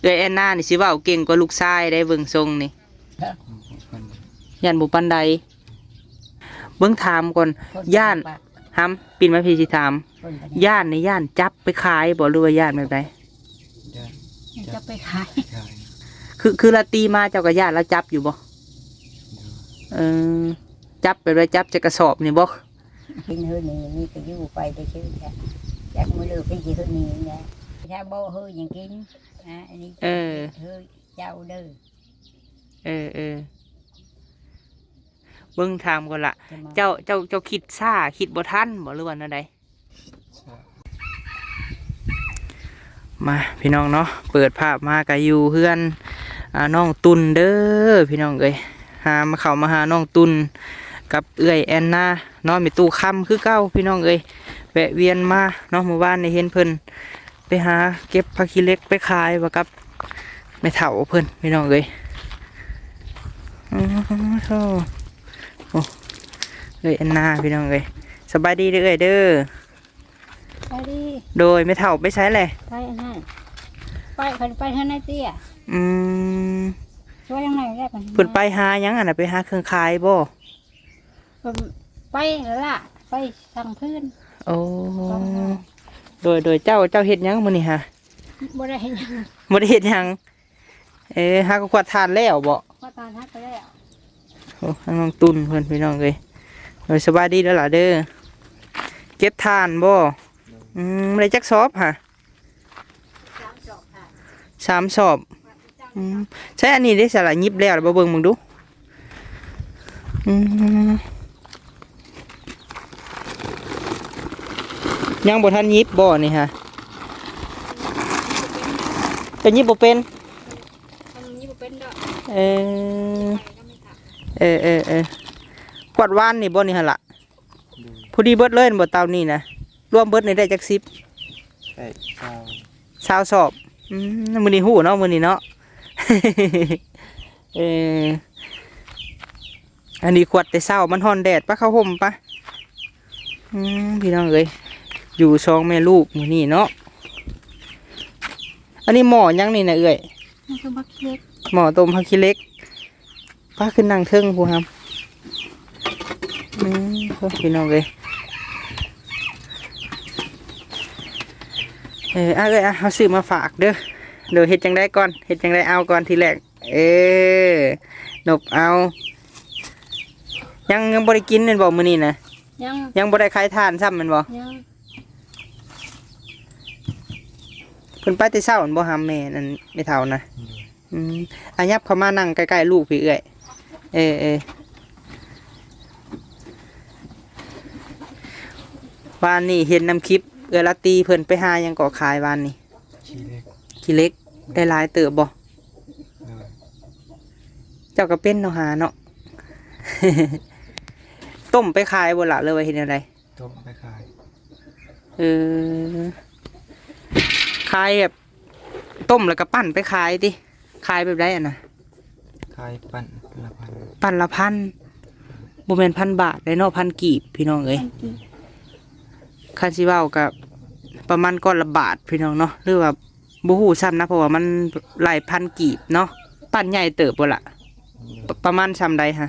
เอ้ยแอนนานี่สิเว้าเก่งกว่าลูกชายได้เบิ่งทรงนี่ย่านบ่ปานใดเบิ่งถามก่อนย่านห้ำปิ่นมาพี่สิถามย่านในย่านจับไปขายบ่หรือว่าย่านแบบใดจะไปขายคือละตีมาเจ้าก็ย่านแล้วจับอยู่บ่เออจับไปเลยจับจะกระสอบนี่บ่กินเฮือนี่ก็อยู่ไปได้ชื่อจ้ะจากมื้อเลิกไปกินเฮือนี่นะถ้าบ่เฮือยังกินนะอันนี้เฮือเจ้าเด้อเบิ่งถามก่อนล่ะเจ้าคิดซ่าคิดบ่ทันบ่หรือว่าแนวใดมาพี่น้องเนาะเปิดภาพมาก็อยู่เฮือนน้องตุนเด้อพี่น้องเอ้ยเข้ามาหาน้องตุนกับเอื้อยแอนนาเนาะมีตู้คำคือเก้าพี่น้องเอ้ยแวะเวียนมาเนาะหมู่บ้านในเห็นเพิ่นไปหาเก็บผักขี้เหล็กไปขายว่ากับแม่เฒ่าเพิ่นพี่น้องเอ้ยโอ้เอ้ยแอนนาพี่น้องเอ้ยสบายดีเด้อเอ้ยเด้อไปดิโดยแม่เฒ่าไปใช้แหละไปอันนั้นไปคนไปเฮือนนายเตี้ยช่วยยังไงได้เพิ่นไปหายังอ่ะน่ะไปหาเครื่องขายบ่ไปละไปสั่งเพื่อนโอ้โดยเจ้าเฮ็ดยังมื้อนี้ฮะบ่ได้เฮ็ดยังบ่ได้เฮ็ดยังหาก็กวาดทานแล้วบ่กวาดทานไปแล้วโอ้น้องตุนเพิ่นพี่น้องเอ้ยโดยสบายดีแล้วล่ะเด้อเก็บทานบ่ได้จักสอบฮะ3 สอบใช่อันนี้ได้สละยิบแล้วบ่เบิ่งมึงดูยังบ่ทันยิบบ่นี่ฮะจะยิบบ่เป็นกวาดวานนี่บ่นี่ฮะล่ะพอดีเบิดเลยบ่เตานี่นะรวมเบิดนี่ได้จัก10ได้20สอบมื้อนี้ฮู้เนาะมื้อนี้เนาะ อันนี้ขวดแต่เช้ามันฮ้อนแดดปะเข้าห่มปะพี่น้องเอ้ยอยู่2 แม่ลูกมื้อนี้เนาะอันนี้หม้อยังนี่นะเอ้ยหม้อต้มผักขี้เหล็กป้าขึ้นนั่งเทิงผู้ครับพี่น้องเอ้ยเอาซื้อมาฝากเด้อเดี๋ยวเฮ็ดจังได้ก่อนเฮ็ดจังได้เอาก่อนทีแรกนบเอายังบ่ได้กินแม่นบ่มื้อนี้นะยังบ่ได้ขายทานซ้ำแม่นบ่เพิ่นไปแต่เช้าแม่นบ่หาแม่นั่นไม่เท่านะอายับเข้ามานั่งใกล้ๆลูกพี่เอ้ยวานนี้เห็นน้ำคลิปละตีเพิ่นไปหายังก่อขายวานนี้ขี้เล็กได้หลายเติบบ่เจ้าก็เป็นเนาะหาเนาะ ต้มไปขายบ่ล่ะเลยว่าเห็นอะไรต้มไปขายขายแบบต้มแล้วก็ปั้นไปขายดิขายแบบไรอ่ะนะขายปั้นละพันปั้นละ1,000บ่แม่น1,000 บาทได้เนาะ1,000 กีบพี่น้องเอ้ยคันสิเว้ากับประมาณก้อนละบาทพี่น้องเนาะหรือว่าบ่ฮู้ซ้ำนะเพราะว่ามันหลายพันกีบเนาะปั้นใหญ่เติบบ่ล่ะประมาณซ้ำใดฮะ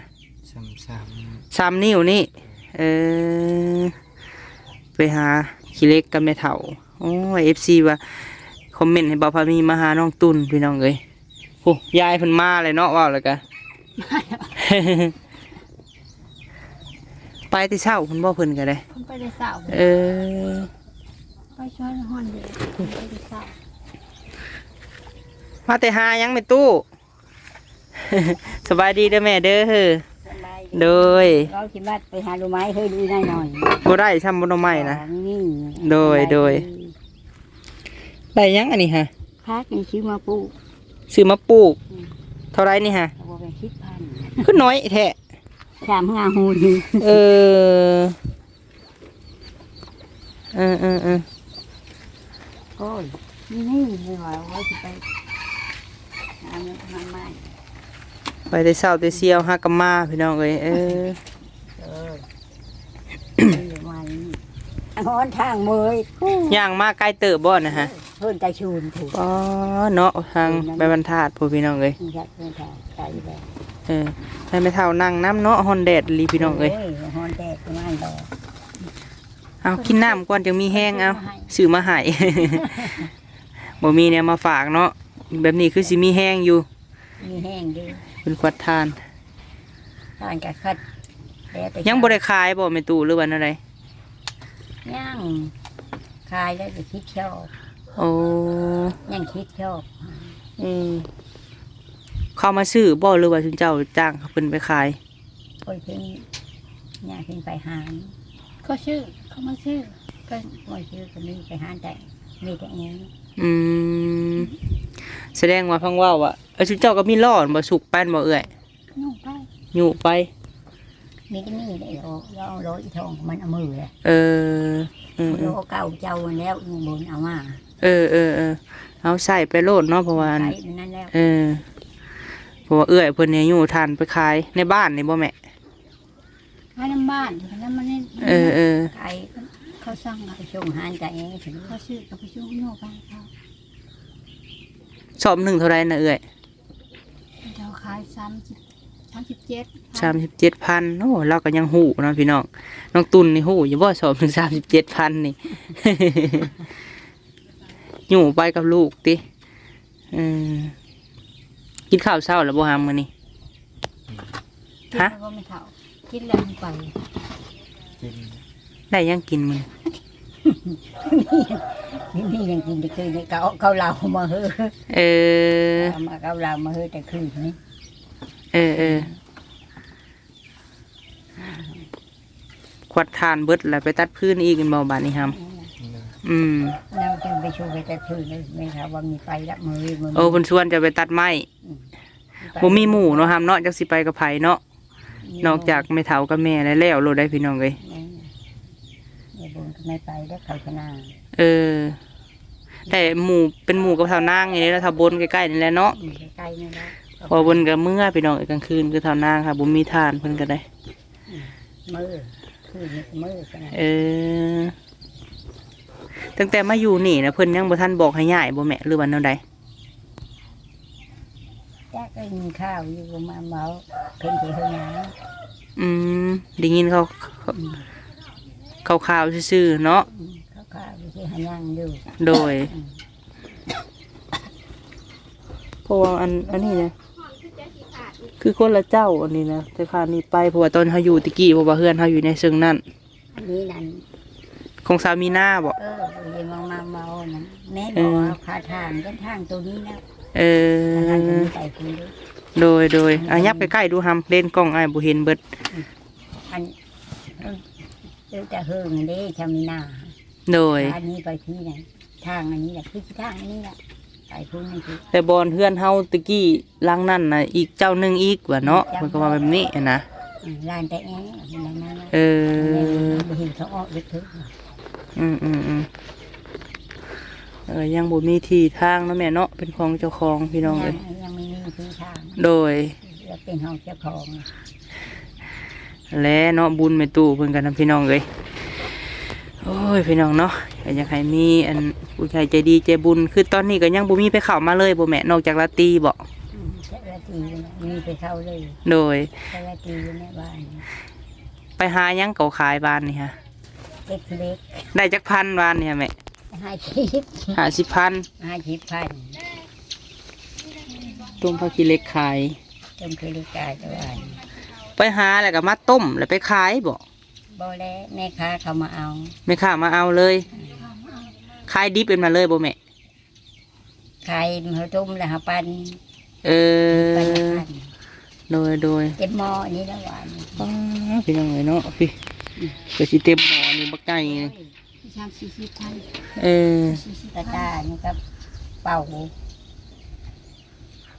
3 นิ้วนี่ไปหาขี้เหล็กกับแม่เฒ่าโอ้ย FC ว่าคอมเมนต์ให้บ่าวพามีมาหาน้องตุนพี่น้องเอ้ยโอ้ยายเพิ่นมาเลยเนาะว่าแล้วก็ ไปที่เช้าเพิ่นบ่เพิ่นก็ได้เพิ่นไปได้เช้าไปช่วยฮ้อนเด้ไปได้เช้ามาแต่หายังไม่ตู้ สบายดีเด้อแม่เด้อโดยเราคิดว่าไปหาดูไม้เฮ้ยดูได้หน่อยบ่ได้ทำบ่หน่อไม้นะโดยได้ยังอันนี้ฮะพักนี่ซื้อมาปลูกเท่าไรนี่ฮะบ่ไป10,000คือน้อยแท้3 งาหูนี่โอ้ยนี่ไม่ว่าว่าสิไปหาไม้ไปแต่เช้าแต่เสียวหากะมาพี่น้องเอ้ยมันฮ้อนทางเมยย่างมาไกลเติบบ่นะฮะ เพิ่นตาชูนถูก อ๋อเนาะทางไปบรรทัดพ่อพี่น้องเอ้ย อยากเพิ่นทางไกลแล้ว ให้แม่เฒ่านั่งน้ำเนาะฮอนแดดลีพี่น้องเอ้ย ฮอนแดดประมาณดอก เอากินน้ำก่อนจังมีแห้งเอาซื้อมาให้ บ่มีเนี่ยมาฝากเนาะแบบนี้คือสิมีแห้งอยู่ มีแห้งดี เป็นขวดทาน ทานกับคัดแล้วแต่ ยังบ่ได้ขายบ่แม่ตู่หรือว่าอะไร ย่างคายแล้วจะคิดชอบ โอ้ ยังคิดชอบ อืมเข้ามาซื้อบ่หรือว่าคุณเจ้าจ้างเขาเพิ่นไปขาย โอ้ยเพิ่นย่างขึ้นไปหาน เขาชื่อเขามาชื่อ ก็ไม่ชื่อก็มีไปหานแต่มีแต่เอง อืมแสดงว่าพังว่าวอ่ะคุณเจ้าก็มีล่อนบ่สุกแป้นบ่เอื้อย นุ่งไป อยู่ไป มีก็นี่ได้โอ้เราร้อยทองมันเอามือเลย เออโลเก่าเจ้าแล้วยังบนเอามา เอาใส่ไปโลดเนาะเพราะว่า ใช้มันนั่นแล้ว เพราะว่าเอื้อยเพิ่นเนี่ยอยู่ทานไปขายในบ้านนี่บ่แม่ ให้น้ำบ้านแล้วมันนี่ ใคร เขาสั่งอะ ไปชงหานใจเองถึง เขาชื่อกับไปช่วยโน่ไปเขา สอบหนึ่งเท่าไรนะเอื้อย เขาขาย37,000 37,000โอ้เราก็ยังหู้เนาะพี่น้องน้องตุนนี่หู้อย่าบ่สอบถึง37,000นี่ อยู่ไปกับลูกติกินข้าวเช้าแล้วบ่หามมื้อนี้ กินแล้วก็ไม่เท่ากินแล้วมันไป กิน ได้ยังกินมื้อ นี่ยังกินแต่คืนนี่เขาเหลามาเฮ้อ เออ มาเขาเหลามาเฮ้อแต่คืนนี่ ขวดทานเบิดแล้วไปตัดพื้นอีกกันบ่บาดนี้หาม เลย เราจึงไปชงไปแต่คืนนี่ไม่ถามว่ามีไปละมือ โอ้เพิ่นชวนจะไปตัดไม้บ่มีหมู่เนาะหามเนาะจักสิไปกับไผเนาะนอกจากแม่เฒ่ากับแม่แล้วโลดได้พี่น้องเอ้ย ในบุญก็ไม่ไปแล้วเขาชนะ แต่หมู่เป็นหมู่กับเฒ่านางนี่แหละเฒ่าบนใกล้ๆนี่แหละเนาะ ใกล้นี่แล้ว พอบนกับเมื่อพี่น้องกลางคืนคือเฒ่านางค่ะบ่มีทานเพิ่นก็ได้ มือคืนนี่มือชนะ ตั้งแต่มาอยู่นี่นะเพิ่นยังบ่ทันบอกให้ย้ายบ่แม่หรือว่าแนวใด แจ๊กก็กินข้าวอยู่มาเมาเพิ่นที่เฮือนา ได้ยินเขาข่าวๆซื่อๆเนาะ เขาข้าวที่หาย่างอยู่ โดยเพราะว่าอันนี้นะคือคนละเจ้าอันนี้นะแต่คราวนี้ไปเพราะว่าตอนเฮาอยู่ตะกี้เพราะว่าเฮือนเฮาอยู่ในซึ่งนั้น อันนี้นั่น ของสามีหน้าบ่ เลยมาเมานั่นแม่บอกว่าพาทางกันทางตัวนี้นะทางตัวนี้ไปคุณดู โดยยับใกล้ๆดูหำเล่นกล้องอ้ายบ่เห็นเบิด อันจะเฮืองอันนี้ชามินา โดย อันนี้ไปที่ไหนทางอันนี้แหละคือทางอันนี้แหละไปพุ่งนี่คือ แต่บอนเฮือนเฮาตะกี้หลังนั้นน่ะอีกเจ้าหนึงอีกว่าเนาะเพิ่นก็ว่าแบบนี้อะนะ ลานแต่แอะนั่นนั่น บ่เห็นเขาออกลึกถึง ยังบ่มีที่ทางเนาะแม่เนาะเป็นของเจ้าของพี่น้องเอ้ย ยังไม่มีที่ทาง โดย จะเป็นห้องเจ้าของ และเนาะบุญแม่ตู่เพิ่นกันนะพี่น้องเอ้ยโอ้ยพี่น้องเนาะก็อยากให้มีอันผู้ใหญ่ใจดีใจบุญคือตอนนี้ก็ยังบ่มีไปเข้ามาเลยบ่แม่นอกจากลาตรีบ่ เจ้าละตีมีไปเข้าเลย โดย เจ้าละตีอยู่ในบ้าน ไปหาหยังเก่าขายบ้านนี่ฮะ เล็กเล็ก ได้จักพันบ้านนี่ฮะแม่ 50,000 50,000 50,000 ต้มผักขี้เหล็กขาย จนคือลูกกายตัวอ่าน ไปหาแล้วก็มาต้มแล้วไปขายบ่ บ่แล้วแม่ค้าเขามาเอา แม่ค้ามาเอาเลยขายดิบเป็นมาเลยบ่แม่ ขายเขาต้มแล้วเขาปั่น ปั่นละพัน โดย เต็มหม้ออันนี้ละหวาน พี่น้องเอ้ยเนาะพี่ก็สิเต็มหม้อนี่บักไก่นี่ 40,000 ตาตานี่ครับเป่า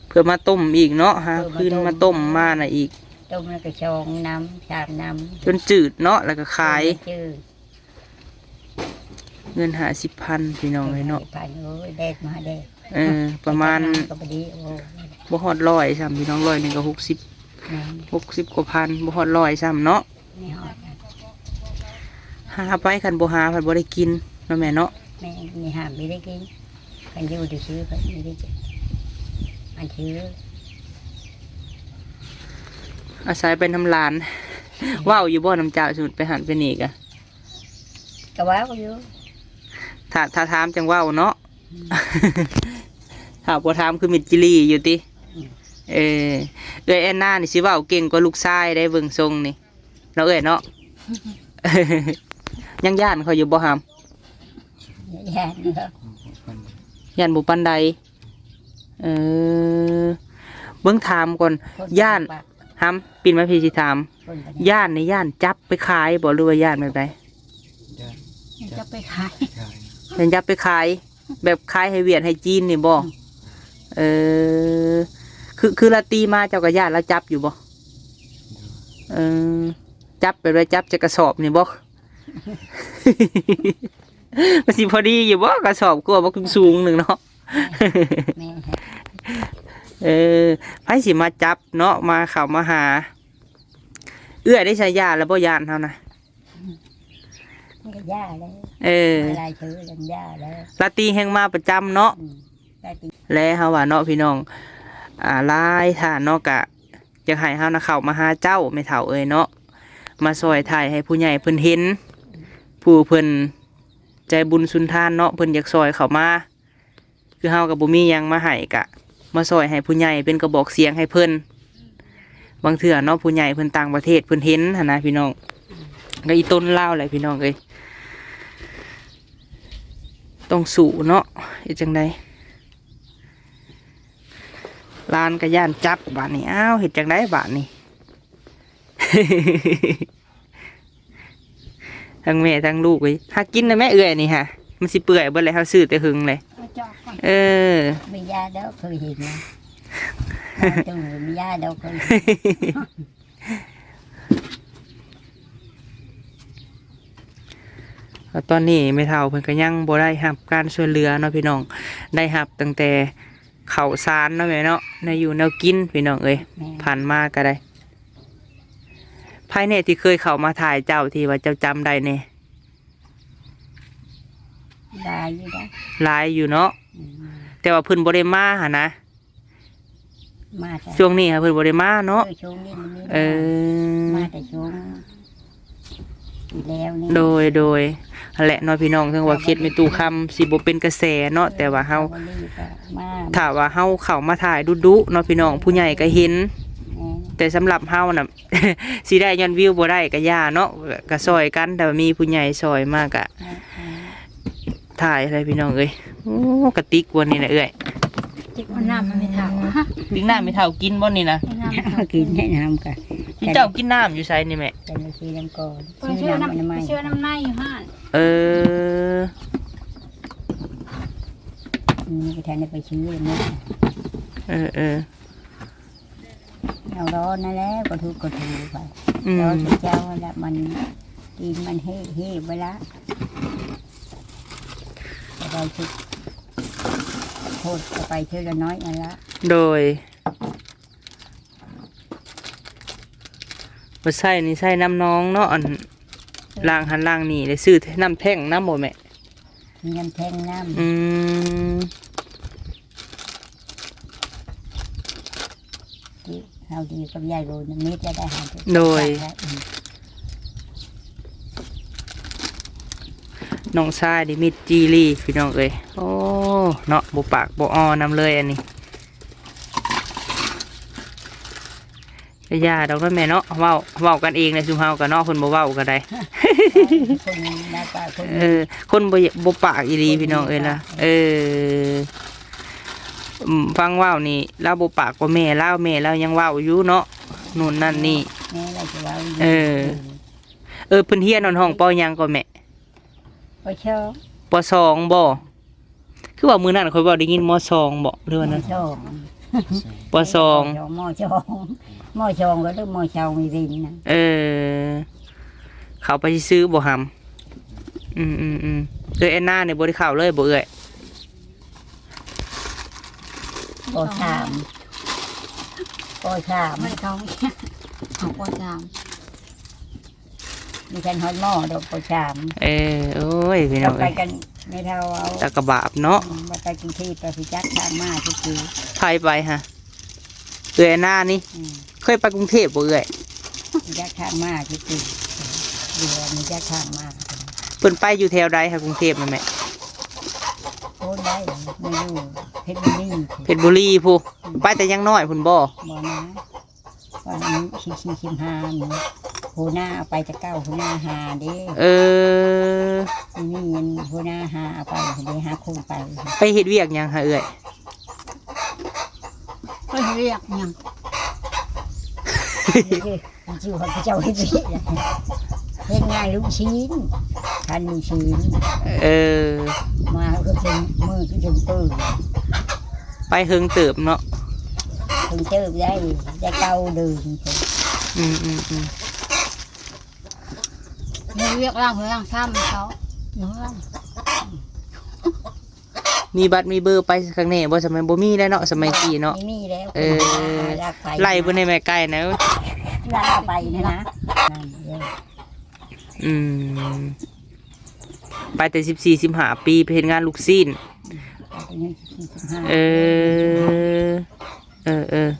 เพื่อมาต้มอีกเนาะฮะ เพื่ คื อน มา มา ต้ ต้ม ม มาน่ะอีก ต้มแล้วก็ชงน้ำชามน้ำ จนจืดเนาะแล้วก็ขาย จืด เงิน50,000พี่น้องเลยเนาะ ผ่านโอ้ยแดดมาแดด ประมาณ ก็พอดีโอ้ บ่ฮอด100ซ้ำพี่น้อง100นึงก็60กว่าพันบ่ฮอด100ซ้ำเนาะ ไม่หอด หาไปคันบ่หาเพิ่นบ่ได้กินเนาะแม่เนาะ แม่มีหามไม่ได้กิน กันอยู่ดีชื่อกันไม่ได้อันชื่อ อาศัยเป็นทำลาน ว่าวอยู่บ่น้ำเจ้าสมุดไปหันไปนี่กะ กะว้าวอยู่ ถ้าถามจังว่าวเนาะ ถ้าบ่ถามคือมิดจิลีอยู่ติเอ้ยแอนนานี่สิเว้าเก่งกว่าลูกชายได้เบิ่งทรงนี่เนาะเอ้ยเนาะ ยังย่านเขาอยู่บ่หาม แย่เนาะ ย่านบ่ปานใดเบิ่งถามก่อนย่านหามปิ่นมาพี่สิถามย่านในย่านจับไปขายบ่หรือว่าย่านแบบใด จะไปขาย ย่านจับไปขาย แบบขายให้เวียดให้จีนนี่บ่คือละตีมาเจ้าก็ย่านแล้วจับอยู่บ่จับไปไว้จับจะกระสอบนี่บ่ มันสิพอดีอยู่บ่กระสอบกลัวบ่สูงหนึ่งเนาะ แม่ ไผสิมาจับเนาะมาเข้ามาหา เอื้อได้ใช้ยาแล้วบ่ยานเท่านะ มันก็ย่าแล้ว อะไรชื่อกันย่าแล้ว ลาตีแห่งมาประจำเนาะ ได้ตี และเฮาว่าเนาะพี่น้องหลายท่านเนาะกะอยากให้เฮานะเข้ามาหาเจ้าแม่เฒ่าเอ้ยเนาะมาซอยถ่ายให้ผู้ใหญ่เพิ่นเห็น ผู้เพิ่นใจบุญสุนทานเนาะเพิ่นอยากซอยเข้ามาคือเฮาก็บ่มีหยังมาให้กะมาซอยให้ผู้ใหญ่เป็นกระบอกเสียงให้เพิ่นบางเทื่อเนาะผู้ใหญ่เพิ่นต่างประเทศเพิ่นเห็นหั่นนะพี่น้องก็อีต้นลาวแหละพี่น้องเอ้ยต้องสู้เนาะเฮ็ดจังไดลานก็ย่านจับบาดนี้อ้าวเฮ็ดจังไดบาดนี้ ทั้งแม่ทั้งลูกเว้ยหากินนะแม่เอื้อยนี่ฮะมันสิเปื่อยเบิดเลยเฮาซื้อแต่หึงเลย มาจอกก่อน มียาแล้วเคยเห็นนะตรงนี้มียาแล้วเคย ตอนนี้ไม่เท่าเพิ่นก็ยังบ่ได้รับการช่วยเหลือเนาะพี่น้องได้รับตั้งแต่ข้าวสารเนาะแม่เนาะในอยู่แนวกินพี่น้องเอ้ยผ่านมาก็ได้ภายในที่เคยเข้ามาถ่ายเจ้าที่ว่าเจ้าจำได้เนี่ย ลายอยู่นะ หลายอยู่เนาะแต่ว่าเพิ่นบ่ได้มาหั่นนะ มาแต่ ช่วงนี้ค่ะเพิ่นบ่ได้มาเนาะ ช่วงนี้มี เออ มาแต่ช่วงที่แล้วนี่ โดยนั่นแหละเนาะพี่น้องถึงว่าคิดไม่ตู้คำสิบ่เป็นกระแสเนาะแต่ว่าเฮา มา ถ้าว่าเฮาเข้ามาถ่ายดุๆเนาะพี่น้องผู้ใหญ่ก็เห็น แต่สำหรับเฮาน่ะ สิได้ยอดวิวบ่ได้ก็ย่าเนาะก็ซอยกันแต่ว่ามีผู้ใหญ่ซอยมากอะถ่ายอะไรพี่น้องเอ้ยโอ้กระติกวันนี้นะเอ้ย จิกมันน้ำมันไม่เท่า ติ๊กน้ำไม่เท่ากินบ่นี่นะ ให้น้ำมันเท่า กินให้น้ำกัน พี่เจ้ากินน้ำอยู่ไสนี่แม่ เป็นชีน้ำก่อน ไปเชื่อน้ำเชื่อน้ำในอยู่ห้าน เออ นี่ก็แทนไปชื้อเลยนะ เออ เอาร้อนนั่นแหละก็ถูกไป อืม ร้อนเจ้าแล้วมันกินมันเฮ่ไปละเราทุกโทษไปเท่าละน้อยนั่นละ โดยบ่ใส่นี่ใส่น้ำน้องเนาะอันล้างหันล้างนี่ได้ซื้อน้ำแท่งน้ำบ่แม่ มีน้ำแทงน้ อืม ำที่เราดีกับยายโรนมิตรจะได้หา โดยน้องชายดิมิดจีรีพี่น้องเอ้ยโอ้เนาะบ่ปากบ่อ้อนำเลยอันนี้ก็ย่าดอกนั่นแม่เนาะเว้ากันเองเลยซุมเฮากันเนาะคนบ่เว้ากันได้ คนหน้าตาคน คนบ่ปากอีหลีพี่น้องเอ้ยล่ะฟังเว้านี่เราบ่ปากกว่าแม่เรายังเว้าอยู่เนาะนู่นนั่นนี่ แม่เราจะว่า เพิ่นเฮียนอนห้องปอหยังก็แม่ พอชอบ ปสองบ่คือว่ามื้อนั้นข่อยเว้าได้ยินมสองบ่หรือว่านั้น ชอบ ปสอง หม้อชองหม้อชองก็ต้องหม้อชองมีดินนะ เขาไปซื้อบ่หำแอนนาเนี่ยบ่ได้เข้าเลยบ่เอ้ย ปอชามปอชาม ไม่เขาเอาปอจาม มีฉันฮอดหม้อดอกปอชาม โอ้ยพี่น้ เรา อง ไป เอ้ย กัน ไม่เท่าเอา ตะกะบาบเนาะ มาไปกรุงเทพไปพิจักทางมาทุกที ไผไปฮะเอื้อยหน้านี่เคยไปกรุงเทพบ่เอื้อย พิจักทางมาทุกทีเดี๋ยวมีจักทางมา เพิ่นไปอยู่แถวใดฮะกรุงเทพนั่นแหละ โอนได้ไม่อยู่เพชรบุรี เพชรบุรีพูไปแต่ยังน้อยพุ่นบ่ บ่นะวันนี้ชิมหานี่หัวหน้าเอาไปจะเก้าหัวหน้าหาเด้ เออ มีเงินหัวหน้าหาเอาไปเดี๋ยวหาคนไป ไปเฮ็ดเวียกหยังฮะเอื้อย ก็เรียกยัง จิวเขาเจ้าให้ดีเฮ็ดง่ายลูกชิ้นทันลูกชิ้น เออ มาก็ถึงมือก็ถึงปืน ไปเฮิงเติบเนาะ ถึงเจอได้เก้าเดิน อืม เรียกร่างหัวร่างซ้ำเขาหัวร่าง มีบัตรมีเบอร์ไปข้างในบ่สมัยบ่มีแล้วเนาะสมัยกี้เนาะ มีแล้ว เออ ไล่บ่ในแม่ไก่นะ ลาไปนะนั่นเด้อ อืมไปแต่14-15ปีไปเฮ็ดงานลูกซีน ไปเงิน45 เออ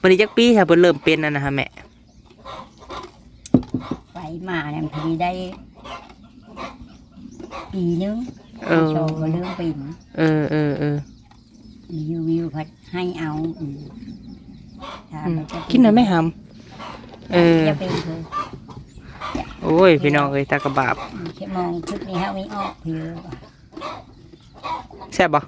วันนี้จักปีค่ะเพิ่นเริ่มเป็นนั่นนะฮะแม่ ไปมาเนี่ยพอดีได้ปีนึง เออ โชว์เรื่องปิ่น เออ วิวพัดให้เอาถามว่าจะ กินหน่อยไหมหำจะเป็นคือ โอ้ยพี่น้องเอ้ยตากระบาบ แค่มองชุดนี้เขาไม่ออกเพื่อ แซ่บบ่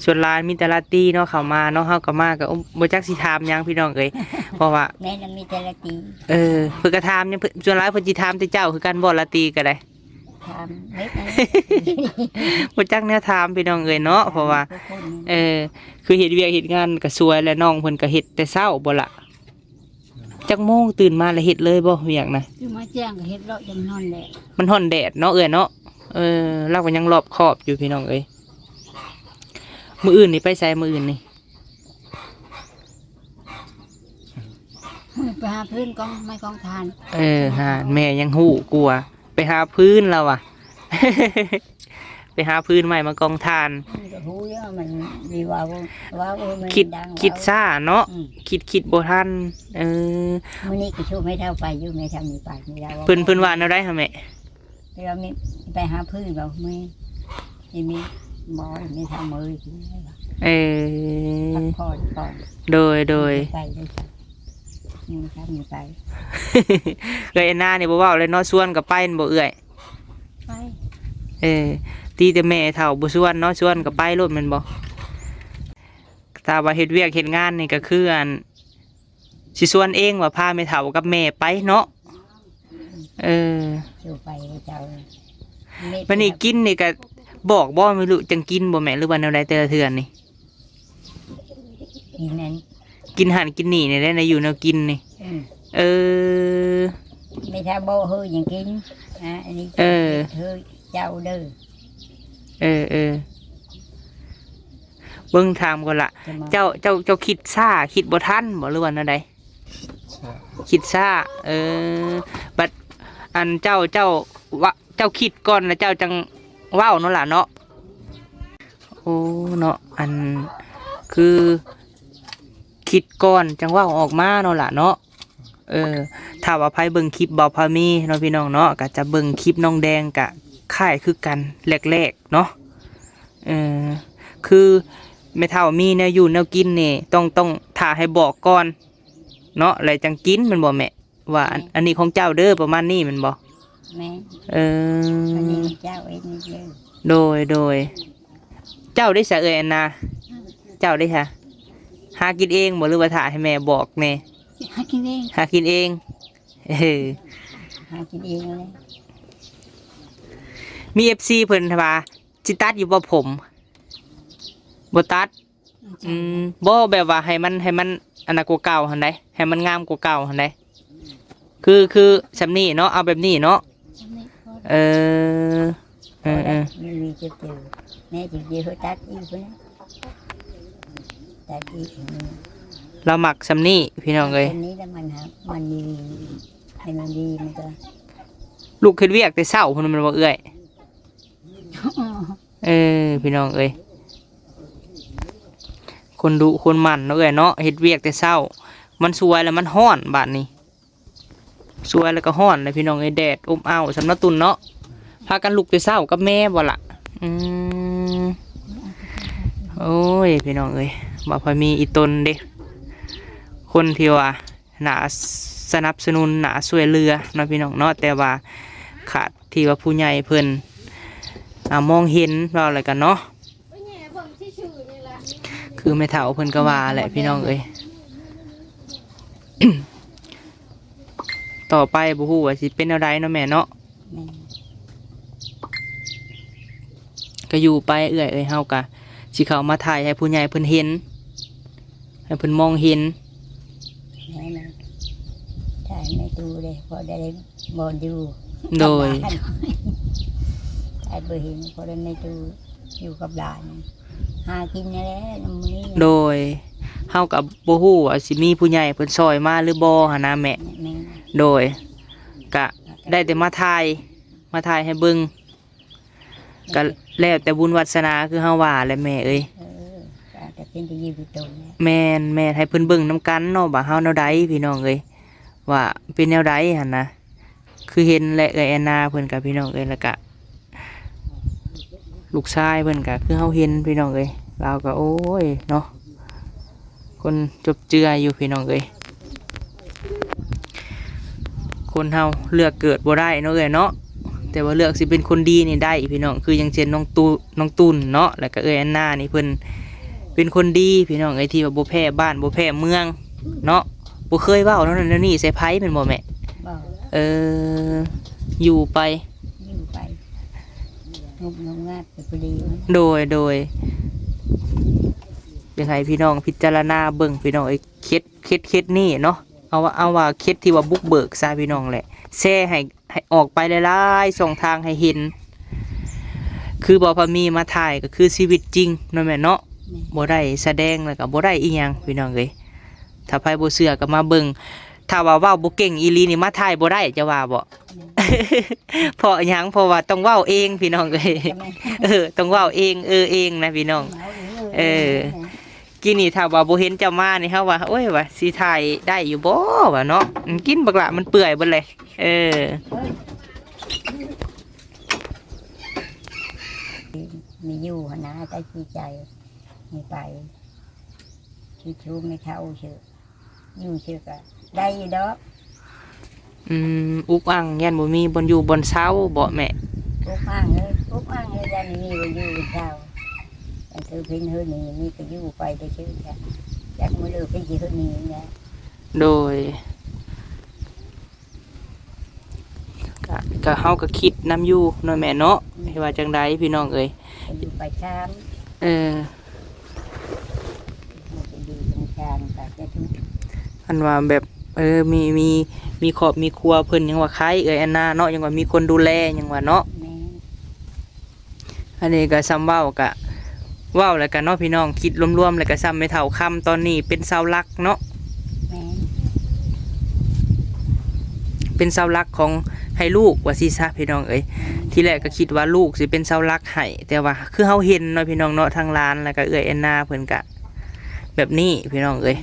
ส่วนลานมีแต่ลาตีเนาะเข้ามาเนาะเฮาก็มาก็บ่จักสิถามหยังพี่น้องเอ้ยเพราะว่า แม่นมีแต่ละตี เพิ่นก็ถามเนี่ยเพิ่นส่วนหลายเพิ่นสิถามแต่เจ้าคือกันบ่ลาตีก็ได้ ทำเม็ดนั้น บ่จักแนวถามพี่น้องเอ้ยเนาะเพราะว่า ทุกคน คือเฮ็ดเวียกเฮ็ดงานก็สวยและน้องเพิ่นก็เฮ็ดแต่เช้าบ่ล่ะจักโมงตื่นมาแล้วเฮ็ดเลยบ่เวียกนะ คือมาแจ้งก็เฮ็ดเลาะจำนอนแหละ มันร้อนแดดเนาะเอ้ยเนาะเราก็ยังรอบคอบอยู่พี่น้องเอ้ยมื้ออื่นนี่ไปไสมื้ออื่นนี่ มือไปหาพื้นกองไม้กองทาน หาแม่ยังฮู้กลัวไปหาพื้นแล้วอ่ะ ไปหาพื้นใหม่มากองทาน มันก็รู้เยอะมันมีว่ามัน คิด ดัง คิดซ่าเนาะคิดบ่ทันมื้อนี้ก็ช่วยไม่เท่าไปอยู่ไม่ทำมีไปไม่ได้ เพิ่นว่าแนวใดหะแม่ เราไม่ไปหาพื้นเราไม่มีหมอไม่ทำมือพักผ่อนก่อน โดย ไปเลยจ้ะนี่ครับมีไป เลยหน้านี่บ่เว้าเลยเนาะชวนก็ไปบ่เอื้อย ไป ตีแต่แม่เฒ่าบ่ชวนเนาะชวนก็ไปโลดแม่นบ่ถ้าว่าเฮ็ดเวียกเฮ็ดงานนี่ก็คือสิชวนเองว่าพาแม่เฒ่ากับแม่ไปเนาะอยู่ไปเจ้า วันนี้กินนี่ก็บอกบ่ไม่รู้จังกินบ่แม่หรือว่าแนวใดแต่ละเทื่อนี่ อีนั้น กินหันกินนี่นี่ได้นะอยู่แนวกินนี่ไม่ถ้าโบเฮยยังกินอันนี้เฮยเจ้าเด้อเบิ่งถามก่อนละเจ้าคิดซ่าคิดบ่ทันบ่หรือว่าแนวใดคิดซ่าบัดอันเจ้าว่าเจ้าคิดก่อนแล้วเจ้าจังเว้าเนาะล่ะเนาะโอ้เนาะอันคือคิดก่อนจังเว้าออกมาเนาะล่ะเนาะถ้าว่าไผเบิ่งคลิปเบาพามีเนาะพี่น้องเนาะก็จะเบิ่งคลิปน้องแดงกะค่ายคือกันแรกๆเนาะคือไม่เท่ามีแนวอยู่แนวกินนี่ต้องถ่าให้บอกก่อนเนาะแล้วจังกินมันบ่แม่ว่าอันนี้ของเจ้าเด้อประมาณนี้มันบ่แม่อันนี้เจ้าเองนี่เด้อโดยเจ้าได้ซะเอ้ยอันน่ะเจ้าได้ค่ะหากินเองบ่หรือว่าถ่าให้แม่บอกแน่ หากินเอง หากินเองหากินเองเลย มี FC เพิ่นว่าสิตัดอยู่บ่ผมบ่ตัดบ่แบบว่าให้มันอันนั้นกว่าเก่าหั่นใดให้มันงามกว่าเก่าหั่นใดคือสำนี้เนาะเอาแบบนี้เนาะมีเจ็บแม่จริงๆเขาตัดอีกคนตัดอีก เราหมักซำนี้พี่น้องเอ้ย คนนี้แล้วมันครับมันดีให้มันดีมันก็ ลูกเฮ็ดเวียกแต่เช้าพุ่นมันบ่เอื้อยพี่น้องเอ้ยคนดุคนหมั่นเนาะเอ้ยเนาะเฮ็ดเวียกแต่เช้ามันสวยแล้วมันร้อนบาดนี้สวยแล้วก็ร้อนเลยพี่น้องเอ้ยแดดอบอ้าวสำนักตุนเนาะพากันลุกแต่เช้ากับแม่บ่ล่ะโอ้ยพี่น้องเอ้ยบ่พอมีอีตนเด้คนที่ว่าหนาสนับสนุนหนาช่วยเหลือเนาะพี่น้องเนาะแต่ว่าขาดที่ว่าผู้ใหญ่เพิ่นมองเห็นเราอะไรกันเนาะคือไม่เท่าเพิ่นก็ว่าแหละพี่น้องเอ้ย ต่อไปบ่ฮู้ว่าสิเป็นอะไรเนาะแม่เนาะ แม่ ก็อยู่ไปเอื้อยเฮากะสิเข้ามาถ่ายให้ผู้ใหญ่เพิ่นเห็นให้เพิ่นมองเห็น แม่มันถ่ายไม่ดูเลยพอได้บอลดู โดย ถ่ายเบอร์เห็นพอได้ในดูอยู่กับหลานหากินนี่แหละน้ำมือ โดยเฮากับบ่ฮู้ว่าสิมีผู้ใหญ่เพิ่นซอยมาหรือบ่หั่นนะแม่ แม่ โดยกะได้แต่มาถ่ายให้เบิ่งก็แล้วแต่บุญวาสนาคือเฮาว่าแหละแม่เอ้ย แต่เป็นที่ยืนตรงนี้ แม่นให้เพิ่นเบิ่งนํกันเนาะว่าเฮาแนวใดพี่น้องเอ้ยว่าเป็นแนวใดหั่นนะคือเห็นและเอ้ยแอนนาเพิ่นกับพี่น้องเอ้ยแล้วก็ลูกชายเพิ่นก็คือเฮาเห็นพี่น้องเอ้ยเราก็โอ้ยเนาะคนจบเจืออยู่พี่น้องเอ้ยคนเฮาเลือกเกิดบ่ได้เนาะเอ้ยเนาะแต่ว่าเลือกสิเป็นคนดีนี่ได้พี่น้องคืออย่างเช่นน้องตุนเนาะแล้วก็เอ้ยแอนนานี่เพิ่นเป็นคนดีพี่น้องเอ้ยที่ว่าบ่แพ้บ้านบ่แพ้เมืองเนาะบ่เคยเว้าเนาะนั่นนี่ใส่ไผแม่นบ่แม่ บอก อยู่ไป ยิ่งไปงบงาดไปพอดี โดยยังไงพี่น้องพิจารณาเบิ่งพี่น้องไอ้เคสนี่เนาะเอาว่าเคสที่ว่าบุกเบิกซะพี่น้องแหละแชร์ให้ออกไปหลายๆส่องทางให้เห็น คือบ่พอมีมาถ่ายก็คือชีวิตจริงเนาะแม่เนาะบ่ได้แสดงแล้วก็บ่ได้อีหยังพี่น้องเอ้ยถ้าไผบ่เชื่อก็มาเบิ่งถ้าว่าเว้าบ่เก่งอีหลีนี่มาถ่ายบ่ได้จะว่าบ่ เพราะหยังเพราะว่าต้องเว้าเองพี่น้องเอ้ยต้องเว้าเองเองนะพี่น้องกินนี่ถ้าว่าบ่เห็นเจ้ามานี่เฮาว่าโอ้ยว่าสิถ่ายได้อยู่บ่ว่าเนาะกินบักละมันเปื่อยเบิดเลยมีอยู่นะใจขี้ใจมีไปชูไม่เท่าเชื่ออยู่เชื่อก็ได้ดอก อุกอังยันบ่มีบนอยู่บนเช้าบ่แม่ ปุ๊บอ้างเลยยันมีวันอยู่วันเช้าแต่เธอเพิ่นเฮอนี่มีก็อยู่ไปได้ชื่อจ้ะจากมือเลือไปยี่เฮอนี่นะ โดยก็เฮาก็คิดนำอยู่เนาะแม่เนาะให้ว่าจังไดพี่น้องเอ้ย อยู่ไปชาม มันจะอยู่ตรงกลางแต่จะทุก อันว่าแบบมีครอบมีครัวเพิ่นยังว่าใครเอ้ยอันน่าเนาะยังว่ามีคนดูแลยังว่าเนาะ แม่ อันนี้ก็ซ้ำเว้าก็เว้าแล้วกันเนาะพี่น้องคิดรวมๆแล้วก็ซ้ำไม่เท่าคำตอนนี้เป็นเสาหลักเนาะ แม่ เป็นเสาหลักของให้ลูกว่าสิซะพี่น้องเอ้ยทีแรกก็คิดว่าลูกสิเป็นเสาหลักให้แต่ว่าคือเฮาเห็นเนาะพี่น้องเนาะทางร้านแล้วก็เอ้ยแอนนาเพิ่นก็แบบนี้พี่น้องเอ้ย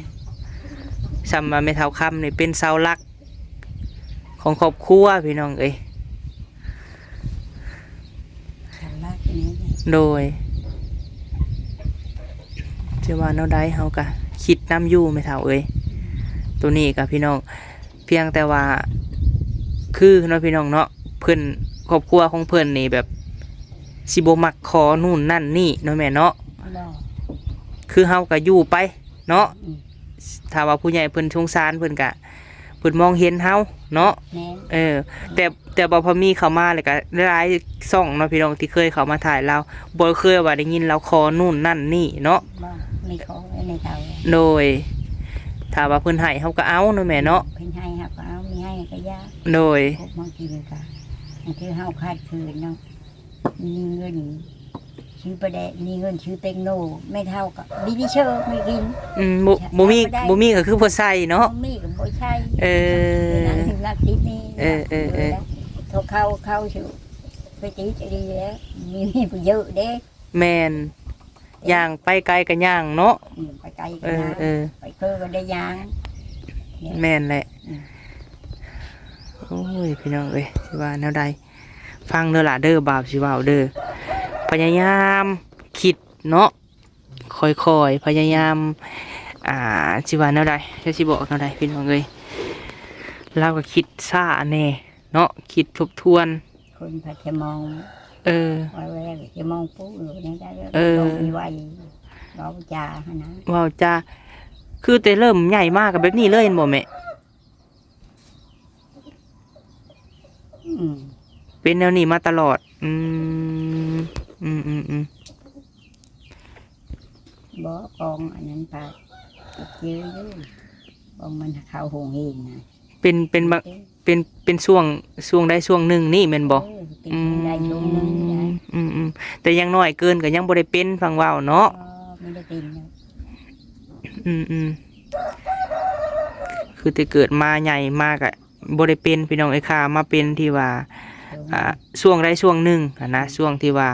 ซ้ำมาไม่เท่าคำนี่เป็นเสาหลักของครอบครัวพี่น้องเอ้ย ทำมากนี้ โดยจะว่าเนาได้เฮาก็คิดน้ำอยู่ไม่เท่าเอ้ยตัวนี้กับพี่น้องเพียงแต่ว่าคือเนาะพี่น้องเนาะเพิ่นครอบครัวของเพิ่นนี่แบบสิบ่มักขอนู่นนั่นนี่เนาะแม่เนาะ รอ คือเฮาก็อยู่ไปเนาะถ้าว่าผู้ใหญ่เพิ่นสงสารเพิ่นก็เพิ่นมองเห็นเฮาเนาะ แม่ แต่บ่พอมีเข้ามาเลยก็หลายช่องเนาะพี่น้องที่เคยเข้ามาถ่ายเราบ่เคยว่าได้ยินเราขอนู่นนั่นนี่เนาะ บ่ไม่ขอไว้ในเตา โดยถ้าว่าเพิ่นให้เฮาก็เอาเนาะแม่เนาะ เพิ่นให้ครับก็เอามีให้ก็ยาก โดย พบมากินกันอันที่เฮาคาดคืนเนาะมีเงิน ชื่อประเดะมีเงินชื่อเต็งโนไม่เท่ากับบิดิเชอร์ไม่กิน บ่มีก็คือบ่ใส่เนาะ มีกับบ่ใช่ เออ นั้นถึงรักติดนี่ เออ เขาเข้าชื่อไปติดดีแล้วมีผู้เยอะเด้ แม่นย่างไปไกลก็ย่างเนาะ ไปไกล เอ กัน อ นะ เออ ไปเคือก็ได้ยาง แม่นแหละ อืม โอ้ยพี่น้องเอ้ยสิว่าแนวใดฟังเด้อล่ะเด้อบาปสิเว้าเด้อพยายามคิดเนาะค่อยๆพยายามสิว่าแนวใดจะสิบอกแนวใดพี่น้องเอ้ยเราก็คิดซ่าแน่เนาะคิดทบทวน คนพาจะมอง เออ ว่าแรกจะมองปุ๊บหรือยังได้ เออ ต้องมีไว้เราจาฮะนะ เว้าจ้าคือแต่เริ่มใหญ่มากกับแบบนี้เลยเห็นบ่แม่ อืม เป็นแนวนี้มาตลอดบ่กองอันนั้นไปเจออยู่กองมันเข้าหงเองนะ เป็นบางเป็นช่วงใดช่วงหนึ่งนี่แม่นบ่ เป็นได้ลงนึงนะ แต่ยังน้อยเกินก็ยังบ่ได้เป็นฟังเว้าเนาะ ไม่ได้เป็นนะ คือแต่เกิดมาใหญ่มากอะบ่ได้เป็นพี่น้องไอ้ข้ามาเป็นที่ว่าช่วงใดช่วงหนึ่งอะนะช่วงที่ว่า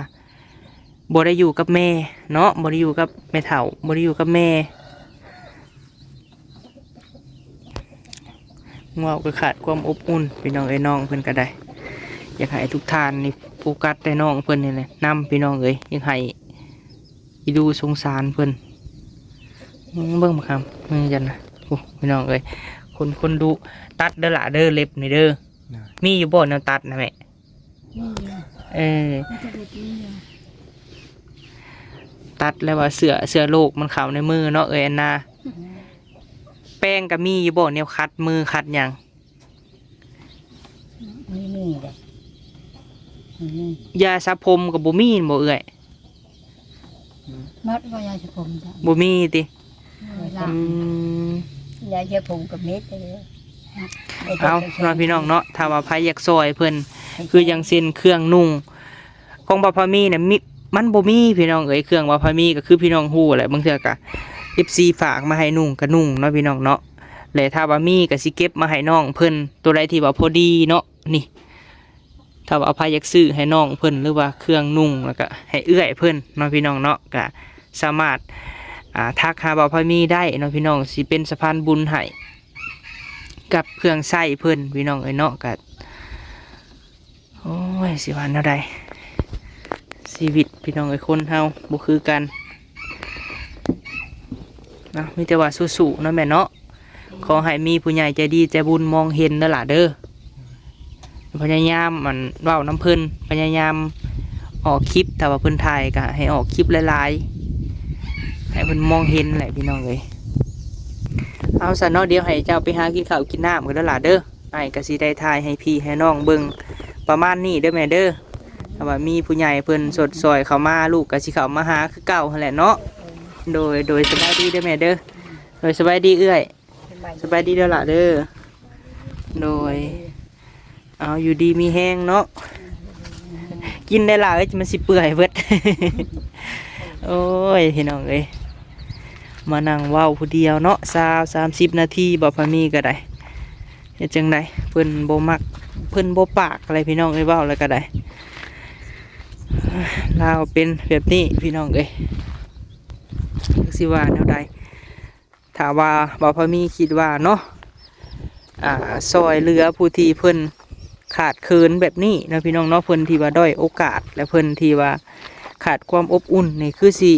บ่ได้อยู่กับแม่เนาะบ่ได้อยู่กับแม่เฒ่าบ่ได้อยู่กับแม่เว้าก็ขาดความอบอุ่นพี่น้องไอ้น้องเพิ่นก็ได้อยากให้ทุกท่านนี่โฟกัสแต่น้องเพิ่นนี่แหละนำพี่น้องเอ้ยอยากให้อีดูสงสารเพิ่นเบิ่งบ่ครับมือจันนะโอ้พี่น้องเอ้ยคนดูตัดเด้อล่ะเด้อเล็บนี่เด้อมีอยู่บ่แนวตัดนะแม่ นี่ เออ มันจะเป็นนี่ ตัดแล้วว่าเสือโลกมันเข้าในมือเนาะเอ้ยอันนาแป้งก็มีอยู่บ่แนวคัดมือคัดหยัง ไม่มีเลยนี่ ยาสระผมก็บ่มีบ่เอ้ย มัดว่ายาสระผมจ้ะ บ่มีติ หลั อื ง ม ยาจะผงกับเม็ดเลย เอาน้องพี่น้องเนาะถ้าว่าไผอยากซอยเพิ่นคืออย่างเช่นเครื่องนุ่งของบ่พามีเนี่ยมันบ่มีพี่น้องเอ้ยเครื่องบ่พามีก็คือพี่น้องฮู้แหละบางเทื่อก็ FC ฝากมาให้นุ่งก็นุ่งเนาะพี่น้องเนาะและถ้าว่ามีก็สิเก็บมาให้น้องเพิ่นตัวใดที่ว่าพอดีเนาะนี่ถ้าว่าไผอยากซื้อให้น้องเพิ่นหรือว่าเครื่องนุ่งแล้วก็ให้เอื้อยเพิ่นเนาะพี่น้องเนาะก็สามารถทักหาบ่พามีได้เนาะพี่น้องสิเป็นสะพานบุญให้กับเครื่องใช้เพิ่นพี่น้องเอ้ยเนาะก็โอ้ยสิว่าแนวใดชีวิตพี่น้องเอ้ยคนเฮาบ่คือกันนะมีแต่ว่าสู้ๆเนาะแม่เนาะขอให้มีผู้ใหญ่ใจดีใจบุญมองเห็นเด้อล่ะเด้อพยายามมันเว้าน้ำเพิ่นพยายามออกคลิปแต่ว่าเพิ่นถ่ายก็ให้ออกคลิปหลายๆให้เพิ่นมองเห็นแหละพี่น้องเอ้ยเอาซะเนาะเดี๋ยวให้เจ้าไปหากินข้าวกินน้ำกันเด้อล่ะเด้อไอ้ก็สิได้ถ่ายให้พี่ให้น้องเบิ่งประมาณนี้เด้อแม่เด้อถ้าว่ามีผู้ใหญ่เพิ่นสดซอยเข้ามาลูกก็สิเข้ามาหาคือเก่าหั่นแหละเนาะโดยสบายดีเด้อแม่เด้อโดยสบายดีเอื้อยสบายดีเด้อล่ะเด้อโดยเอาอยู่ดีมีแห้งเนาะกินได้ล่ะเอ้ยมันสิเปื่อยเบิด โอ้ยพี่น้องเอ้ยมานั่งเว้าผู้เดียวเนาะ30 นาทีบ่พอมีก็ได้เฮ็ดจังไดเพิ่นบ่มักเพิ่นบ่ปากอะไรพี่น้องเอ้ยเว้าแล้วก็ได้ลาวเป็นแบบนี้พี่น้องเอ้ยจักสิว่าแนวใดถ้าว่าบ่พอมีคิดว่าเนาะซอยเหลือผู้ที่เพิ่นขาดเคินแบบนี้นะพี่น้องเนาะเพิ่นที่ว่าด้อยโอกาสและเพิ่นที่ว่าขาดความอบอุ่นนี่คือสิ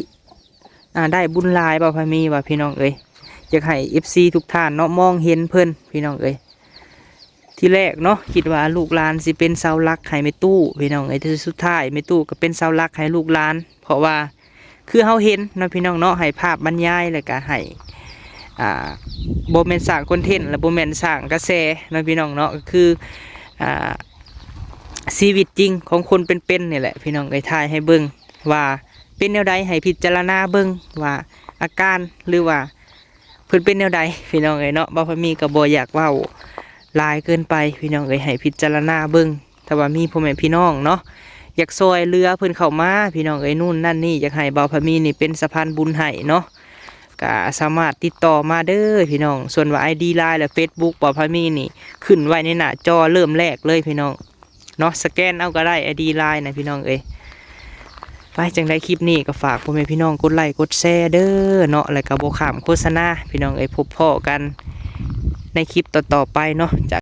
ได้บุญหลายบ่พอมีว่าพี่น้องเอ้ยอยากให้ FC ทุกท่านเนาะมองเห็นเพิ่นพี่น้องเอ้ยที่แรกเนาะคิดว่าลูกหลานสิเป็นเสาหลักให้แม่ตู้พี่น้องเอ้ยแต่สุดท้ายแม่ตู้ก็เป็นเสาหลักให้ลูกหลานเพราะว่าคือเฮาเห็นเนาะพี่น้องเนาะให้ภาพบรรยายแล้วก็ให้บ่แม่นสร้างคอนเทนต์และบ่แม่นสร้างกระแสเนาะพี่น้องเนาะก็คือชีวิตจริงของคนเป็นๆนี่แหละพี่น้องเอ้ยถ่ายให้เบิ่งว่าเป็นแนวใดให้พิจารณาเบิ่งว่าอาการหรือว่าเพิ่นเป็นแนวใดพี่น้องเอ้ยเนาะบ่พอมีก็บ่อยากเว้าหลายเกินไปพี่น้องเอ้ยให้พิจารณาเบิ่งถ้าว่ามีพ่อแม่พี่น้องเนาะ อยากซอยเรือเพิ่นเข้ามาพี่น้องเอ้ยนู่นนั่นนี่อยากให้เบาพามีนี่เป็นสะพานบุญให้เนาะก็สามารถติดต่อมาเด้อพี่น้องส่วนว่า ID Line และ Facebook เบาพามีนี่ขึ้นไว้ในหน้าจอเริ่มแรกเลยพี่น้องเนาะสแกนเอาก็ได้ ID Line นะพี่น้องเอ้ยไปจังได้คลิปนี้ก็ฝากพ่อแม่พี่น้องกดไลค์กดแชร์เด้อเนาะแล้วก็บ่ข้ามโฆษณาพี่น้องเอ้ยพบพ้อกันในคลิปต่อๆไปเนาะจาก